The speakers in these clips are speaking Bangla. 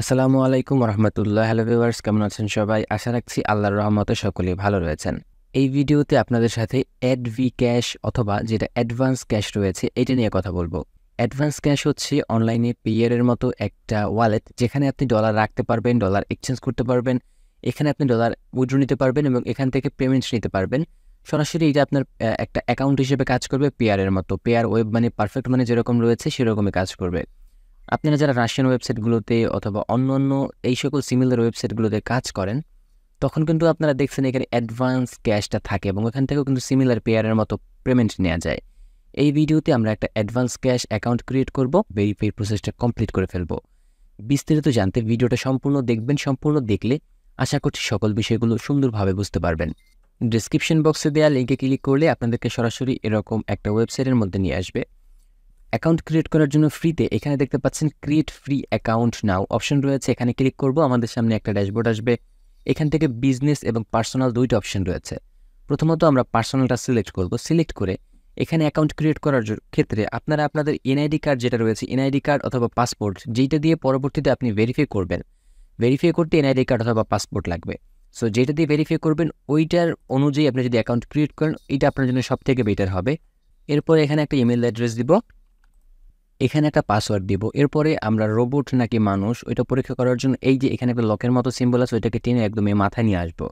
আসসালামু আলাইকুম রহমতুল্লাহ। হ্যালো ভিউয়ার্স, কেমন আছেন সবাই? আশা রাখছি আল্লাহর রহমতে সকলেই ভালো রয়েছেন। এই ভিডিওতে আপনাদের সাথে advcash অথবা যেটা অ্যাডভান্স ক্যাশ রয়েছে এটা নিয়ে কথা বলবো। অ্যাডভান্স ক্যাশ হচ্ছে অনলাইনে পেয়ারের মতো একটা ওয়ালেট, যেখানে আপনি ডলার রাখতে পারবেন, ডলার এক্সচেঞ্জ করতে পারবেন, এখানে আপনি ডলার উইথড্র নিতে পারবেন এবং এখান থেকে পেমেন্টস নিতে পারবেন। সরাসরি এটা আপনার একটা অ্যাকাউন্ট হিসেবে কাজ করবে পেয়ারের মতো। পেয়ার ওয়েব মানে পারফেক্ট মানে যেরকম রয়েছে সেরকমই কাজ করবে। আপনারা যারা রাশিয়ান ওয়েবসাইটগুলোতে অথবা অন্যান্য এই সকল সিমিলার ওয়েবসাইটগুলোতে কাজ করেন, তখন কিন্তু আপনারা দেখছেন এখানে অ্যাডভান্স ক্যাশটা থাকে এবং এখান থেকেও কিন্তু সিমিলার পেয়ারের মতো পেমেন্ট নেওয়া যায়। এই ভিডিওতে আমরা একটা অ্যাডভান্স ক্যাশ অ্যাকাউন্ট ক্রিয়েট করব, ভেরিফাই প্রসেসটা কমপ্লিট করে ফেলবো। বিস্তারিত জানতে ভিডিওটা সম্পূর্ণ দেখবেন। সম্পূর্ণ দেখলে আশা করছি সকল বিষয়গুলো সুন্দরভাবে বুঝতে পারবেন। ডিসক্রিপশন বক্সে দেওয়া লিঙ্কে ক্লিক করলে আপনাদেরকে সরাসরি এরকম একটা ওয়েবসাইটের মধ্যে নিয়ে আসবে। অ্যাকাউন্ট ক্রিয়েট করার জন্য ফ্রিতে এখানে দেখতে পাচ্ছেন ক্রিয়েট ফ্রি অ্যাকাউন্ট নাও অপশন রয়েছে, এখানে ক্লিক করব। আমাদের সামনে একটা ড্যাশবোর্ড আসবে। এখান থেকে বিজনেস এবং পার্সোনাল দুইটা অপশন রয়েছে। প্রথমত আমরা পার্সোনালটা সিলেক্ট করব। সিলেক্ট করে এখানে অ্যাকাউন্ট ক্রিয়েট করার ক্ষেত্রে আপনারা আপনাদের এনআইডি কার্ড যেটা রয়েছে, এনআইডি কার্ড অথবা পাসপোর্ট, যেটা দিয়ে পরবর্তীতে আপনি ভেরিফাই করবেন। ভেরিফাই করতে এনআইডি কার্ড অথবা পাসপোর্ট লাগবে। সো যেটা দিয়ে ভেরিফাই করবেন ওইটার অনুযায়ী আপনি যদি অ্যাকাউন্ট ক্রিয়েট করেন, এটা আপনার জন্য সব থেকে বেটার হবে। এরপরে এখানে একটা ইমেল অ্যাড্রেস দিব, এখানে একটা পাসওয়ার্ড দিব। এরপরে আমরা রোবট নাকি মানুষ ওইটা পরীক্ষা করার জন্য এই যে এখানে একটা লকের মতো সিম্বল আছে, ওইটাকে টেনে একদম মাথায় নিয়ে আসবো।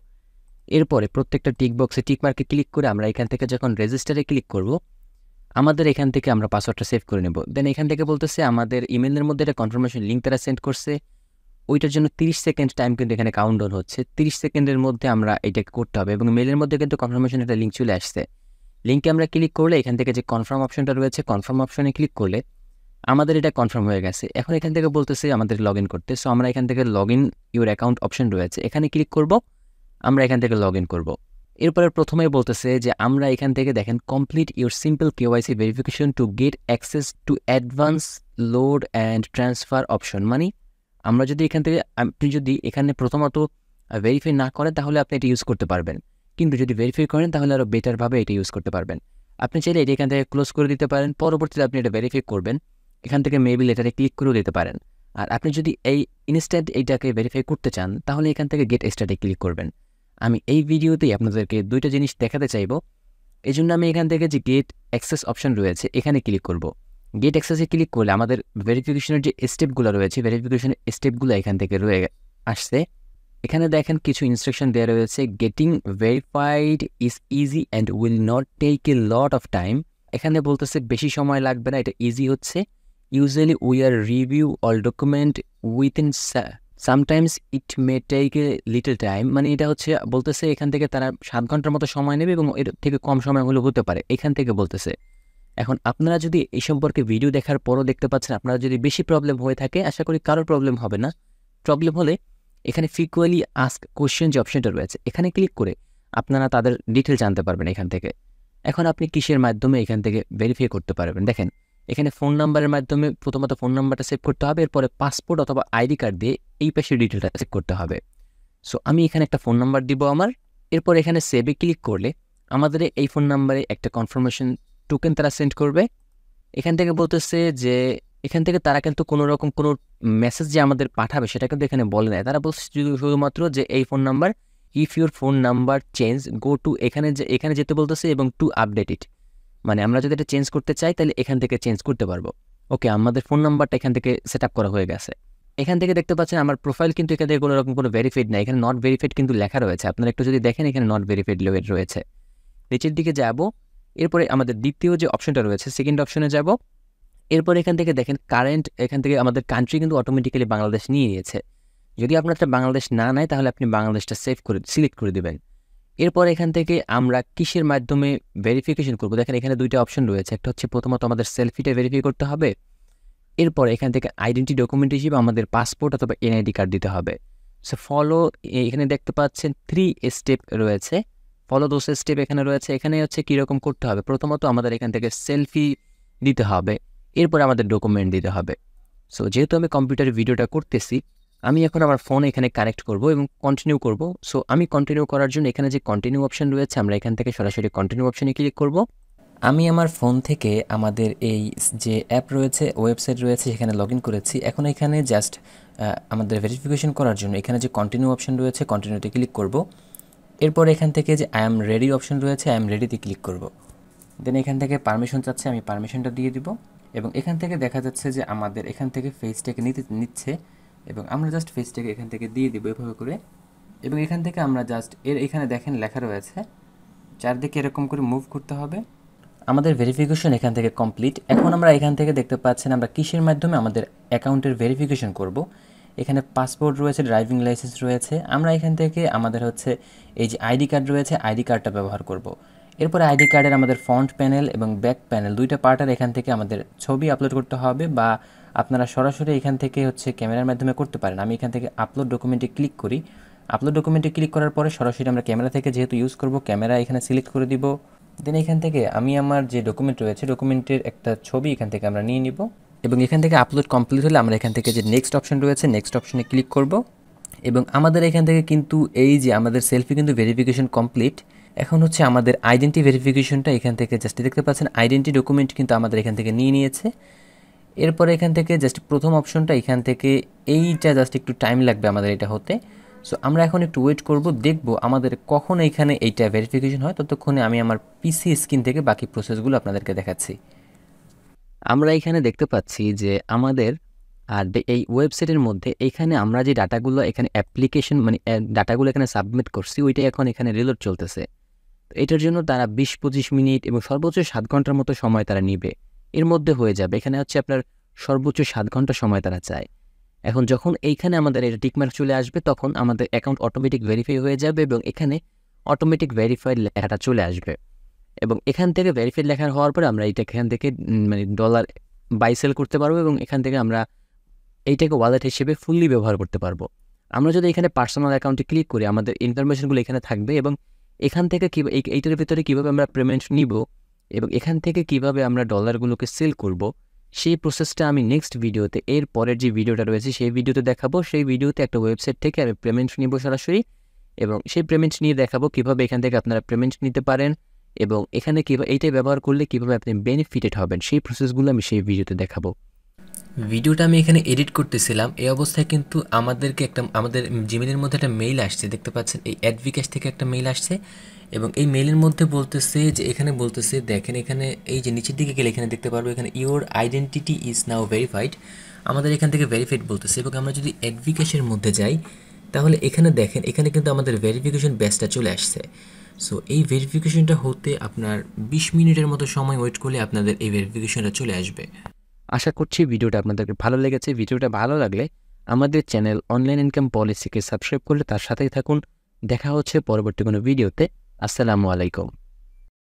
এরপরে প্রত্যেকটা টিক বক্সে টিক মার্কে ক্লিক করে আমরা এখান থেকে যখন রেজিস্টারে ক্লিক করব, আমাদের এখান থেকে আমরা পাসওয়ার্ডটা সেভ করে নেব। দেন এখান থেকে বলতেছে আমাদের ইমেলের মধ্যে একটা কনফার্মেশন লিঙ্ক তারা সেন্ড করছে, ওইটার জন্য 30 সেকেন্ড টাইম কিন্তু এখানে কাউন্টডাউন হচ্ছে। 30 সেকেন্ডের মধ্যে আমরা এটাকে করতে হবে এবং মেলের মধ্যে কিন্তু কনফার্মেশন একটা লিঙ্ক চলে আসছে। লিঙ্কে আমরা ক্লিক করলে এখান থেকে যে কনফার্ম অপশনটা রয়েছে, কনফার্ম অপশনে ক্লিক করলে আমাদের এটা কনফার্ম হয়ে গেছে। এখন এখান থেকে বলতেছে আমাদের লগ ইন করতে। সো আমরা এখান থেকে log in your account option রয়েছে, এখানে ক্লিক করব। আমরা এখান থেকে লগ ইন করবো। এরপরে প্রথমেই বলতেছে যে আমরা এখান থেকে দেখেন complete your simple KYC verification to get access to advance load and transfer option. মানে আমরা যদি এখান থেকে আপনি যদি এখানে প্রথমত ভেরিফাই না করেন তাহলে আপনি এটা ইউজ করতে পারবেন, কিন্তু যদি ভেরিফাই করেন তাহলে আরও বেটারভাবে এটা ইউজ করতে পারবেন। আপনি চাইলে এটা এখান থেকে ক্লোজ করে দিতে পারেন, পরবর্তীতে আপনি এটা ভেরিফাই করবেন, এখান থেকে মেবি লেটারে ক্লিক করেও দিতে পারেন। আর আপনি যদি এই ইনস্ট্যান্ট এইটাকে ভেরিফাই করতে চান তাহলে এখান থেকে গেট স্টার্টে ক্লিক করবেন। আমি এই ভিডিওতেই আপনাদেরকে দুইটা জিনিস দেখাতে চাইবো, এই জন্য আমি এখান থেকে যে গেট অ্যাক্সেস অপশন রয়েছে এখানে ক্লিক করব। গেট অ্যাক্সেসে ক্লিক করলে আমাদের ভেরিফিকেশনের যে স্টেপগুলো রয়েছে, ভেরিফিকেশনের স্টেপগুলো এখান থেকে রয়ে আসছে। এখানে দেখেন কিছু ইনস্ট্রাকশন দেওয়া রয়েছে। Getting verified is easy and will not take a lot of time. এখানে বলতেছে বেশি সময় লাগবে না, এটা ইজি হচ্ছে। Usually we are review all document within sometimes it may take a little time. মানে এটা হচ্ছে বলতেছে এখান থেকে তারা 7 ঘন্টার মতো সময় নেবে এবং এর থেকে কম সময় হলেও হতে পারে, এখান থেকে বলতেছে। এখন আপনারা যদি এই সম্পর্কে ভিডিও দেখার পরও দেখতে পাচ্ছেন আপনারা যদি বেশি প্রবলেম হয়ে থাকে, আশা করি কারোর প্রবলেম হবে না। প্রবলেম হলে এখানে ফ্রিকোয়েন্টলি আস্ক কোশ্চেন যে অপশনটা রয়েছে এখানে ক্লিক করে আপনারা তাদের ডিটেল জানতে পারবেন এখান থেকে। এখন আপনি কিসের মাধ্যমে এখান থেকে ভেরিফাই করতে পারবেন দেখেন, এখানে ফোন নাম্বারের মাধ্যমে প্রথমত ফোন নাম্বারটা সেভ করতে হবে, এরপরে পাসপোর্ট অথবা আইডি কার্ড দিয়ে এই পাশের ডিটেলটা সেভ করতে হবে। সো আমি এখানে একটা ফোন নাম্বার দিব আমার। এরপর এখানে সেভে ক্লিক করলে আমাদের এই ফোন নাম্বারে একটা কনফার্মেশন টোকেন তারা সেন্ড করবে। এখান থেকে বলতেছে যে এখান থেকে তারা কিন্তু কোনো রকম কোনো মেসেজ যে আমাদের পাঠাবে সেটা কিন্তু এখানে বলে না। তারা বলছে শুধুমাত্র যে এই phone number, if your phone number change go to, এখানে যেতে বলতেছে এবং টু আপডেট ইট। মানে আমরা যদি এটা চেঞ্জ করতে চাই তাহলে এখান থেকে চেঞ্জ করতে পারবো। ওকে, আমাদের ফোন নাম্বারটা এখান থেকে সেট আপ করা হয়ে গেছে। এখান থেকে দেখতে পাচ্ছেন আমার প্রোফাইল কিন্তু এখান থেকে কোনো রকম কোনো ভেরিফাইড না, এখানে নট ভেরিফাইড কিন্তু লেখা রয়েছে। আপনারা একটু যদি দেখেন এখানে নট ভেরিফাইড রয়েছে। নিচের দিকে যাব, এরপরে আমাদের দ্বিতীয় যে অপশনটা রয়েছে সেকেন্ড অপশনে যাব। এরপর এখান থেকে দেখেন কারেন্ট, এখান থেকে আমাদের কান্ট্রি কিন্তু অটোমেটিক্যালি বাংলাদেশ নিয়ে নিয়েছে। যদি আপনারটা বাংলাদেশ না নেয় তাহলে আপনি বাংলাদেশটা সিলেক্ট করে দেবেন। এরপর এখান থেকে আমরা কিসের মাধ্যমে ভেরিফিকেশন করব দেখেন এখানে দুইটা অপশন রয়েছে। একটা হচ্ছে প্রথমত আমাদের সেলফিটা ভেরিফাই করতে হবে, এরপর এখান থেকে আইডেন্টি ডকুমেন্ট হিসেবে আমাদের পাসপোর্ট অথবা এনআইডি কার্ড দিতে হবে। সো ফলো, এখানে দেখতে পাচ্ছেন 3 স্টেপ রয়েছে, ফলো দোজ স্টেপ এখানে রয়েছে। এখানে হচ্ছে কীরকম করতে হবে, প্রথমত আমাদের এখান থেকে সেলফি দিতে হবে, এরপর আমাদের ডকুমেন্ট দিতে হবে। সো যেহেতু আমি কম্পিউটারে ভিডিওটা করতেছি, আমি এখন আমার ফোন এখানে কানেক্ট করব এবং কন্টিনিউ করব। সো আমি কন্টিনিউ করার জন্য এখানে যে কন্টিনিউ অপশন রয়েছে আমরা এখান থেকে সরাসরি কন্টিনিউ অপশনে ক্লিক করব। আমি আমার ফোন থেকে আমাদের এই যে অ্যাপ রয়েছে, ওয়েবসাইট রয়েছে, সেখানে লগ ইন করেছি। এখন এখানে জাস্ট আমাদের ভেরিফিকেশন করার জন্য এখানে যে কন্টিনিউ অপশন রয়েছে, কন্টিনিউতে ক্লিক করব। এরপর এখান থেকে যে আই অ্যাম রেডি অপশন রয়েছে, আই অ্যাম রেডিতে ক্লিক করব। দেন এখান থেকে পারমিশন চাচ্ছে, আমি পারমিশনটা দিয়ে দিব। এবং এখান থেকে দেখা যাচ্ছে যে আমাদের এখান থেকে ফেসটাকে নিচ্ছে, এবং আমরা জাস্ট ফেসটাকে এখান থেকে দিয়ে দিব এভাবে করে। এবং এখান থেকে আমরা জাস্ট এখানে দেখেন লেখা রয়েছে, চারদিকে এরকম করে মুভ করতে হবে। আমাদের ভেরিফিকেশন এখান থেকে কমপ্লিট। এখন আমরা এখান থেকে দেখতে পাচ্ছেন আমরা কিসের মাধ্যমে আমাদের অ্যাকাউন্টের ভেরিফিকেশন করব। এখানে পাসপোর্ট রয়েছে, ড্রাইভিং লাইসেন্স রয়েছে। আমরা এখান থেকে আমাদের হচ্ছে এই যে আইডি কার্ড রয়েছে, আইডি কার্ডটা ব্যবহার করব। এরপরে আইডি কার্ডের আমাদের ফ্রন্ট প্যানেল এবং ব্যাক প্যানেল দুইটা পার্টের এখান থেকে আমাদের ছবি আপলোড করতে হবে, বা আপনারা সরাসরি এখান থেকে হচ্ছে ক্যামেরার মাধ্যমে করতে পারেন। আমি এখান থেকে আপলোড ডকুমেন্টে ক্লিক করি। আপলোড ডকুমেন্টে ক্লিক করার পরে সরাসরি আমরা ক্যামেরা থেকে যেহেতু ইউজ করব, ক্যামেরা এখানে সিলেক্ট করে দিব। দেন এখান থেকে আমি আমার যে ডকুমেন্ট রয়েছে, ডকুমেন্টের একটা ছবি এখান থেকে আমরা নিয়ে নিব। এবং এখান থেকে আপলোড কমপ্লিট হলে আমরা এখান থেকে যে নেক্সট অপশন রয়েছে, নেক্সট অপশনে ক্লিক করব। এবং আমাদের এখান থেকে কিন্তু এই যে আমাদের সেলফি কিন্তু ভেরিফিকেশন কমপ্লিট। এখন হচ্ছে আমাদের আইডেন্টি ভেরিফিকেশনটা এখান থেকে জাস্ট দেখতে পাচ্ছেন, আইডেন্টি ডকুমেন্ট কিন্তু আমাদের এখান থেকে নিয়ে নিয়েছে। এরপরে এখান থেকে জাস্ট প্রথম অপশনটা এখান থেকে এইটা জাস্ট একটু টাইম লাগবে আমাদের এটা হতে। সো আমরা এখন একটু ওয়েট করব, দেখব আমাদের কখন এইখানে এইটা ভেরিফিকেশন হয়। ততক্ষণে আমি আমার পিসি স্ক্রিন থেকে বাকি প্রসেসগুলো আপনাদেরকে দেখাচ্ছি। আমরা এখানে দেখতে পাচ্ছি যে আমাদের এই ওয়েবসাইটের মধ্যে এখানে আমরা যে ডাটাগুলো এখানে অ্যাপ্লিকেশন মানে ডাটাগুলো এখানে সাবমিট করছি, ওইটা এখন এখানে রিলোড চলতেছে। তো এটার জন্য তারা 20-25 মিনিট এবং সর্বোচ্চ 7 ঘন্টার মতো সময় তারা নিবে। এর মধ্যে হয়ে যাবে। এখানে হচ্ছে আপনার সর্বোচ্চ 7 ঘন্টা সময় তারা চায়। এখন যখন এইখানে আমাদের এটা টিকমার্ক চলে আসবে, তখন আমাদের অ্যাকাউন্ট অটোমেটিক ভেরিফাই হয়ে যাবে এবং এখানে অটোমেটিক ভেরিফাইড লেখাটা চলে আসবে। এবং এখান থেকে ভেরিফাইড লেখা হওয়ার পরে আমরা এইটা এখান থেকে মানে ডলার বাই সেল করতে পারবো, এবং এখান থেকে আমরা এইটাকে ওয়ালেট হিসেবে ফুললি ব্যবহার করতে পারবো। আমরা যদি এখানে পার্সোনাল অ্যাকাউন্টে ক্লিক করি, আমাদের ইনফরমেশনগুলো এখানে থাকবে, এবং এখান থেকে এইটার ভিতরে কীভাবে আমরা পেমেন্ট নিব এবং এখান থেকে কিভাবে আমরা ডলারগুলোকে সেল করব, সেই প্রসেসটা আমি নেক্সট ভিডিওতে, এর পরের যে ভিডিওটা রয়েছে সেই ভিডিওতে দেখাবো। সেই ভিডিওতে একটা ওয়েবসাইট থেকে আমি পেমেন্ট নিব সরাসরি, এবং সেই পেমেন্ট নিয়ে দেখাবো কীভাবে এখান থেকে আপনারা পেমেন্ট নিতে পারেন, এবং এখানে কীভাবে এইটাই ব্যবহার করলে কীভাবে আপনি বেনিফিটেড হবেন, সেই প্রসেসগুলো আমি সেই ভিডিওতে দেখাবো। ভিডিওটা আমি এখানে এডিট করতেছিলাম, এই অবস্থায় কিন্তু আমাদের জিমেলের মধ্যে একটা মেইল আসছে, দেখতে পাচ্ছেন এই advcash থেকে একটা মেইল আসছে। এবং এই মেইলের মধ্যে বলতেছে যে এখানে বলতেছে, দেখেন এখানে এই যে নিচের দিকে গেলে এখানে দেখতে পারবো এখানে your identity is now verified, আমাদের এখান থেকে ভেরিফাইড বলতেছে। এবং আমরা যদি advcash-এর মধ্যে যাই, তাহলে এখানে দেখেন এখানে কিন্তু আমাদের ভেরিফিকেশন ব্যাচটা চলে আসছে। সো এই ভেরিফিকেশনটা হতে আপনার 20 মিনিটের মতো সময় ওয়েট করলে আপনাদের এই ভেরিফিকেশনটা চলে আসবে। আশা করছি ভিডিওটা আপনাদেরকে ভালো লেগেছে। ভিডিওটা ভালো লাগলে আমাদের চ্যানেল অনলাইন ইনকাম পলিসিকে সাবস্ক্রাইব করলে তার সাথেই থাকুন। দেখা হচ্ছে পরবর্তী কোনো ভিডিওতে। আসসালামু আলাইকুম।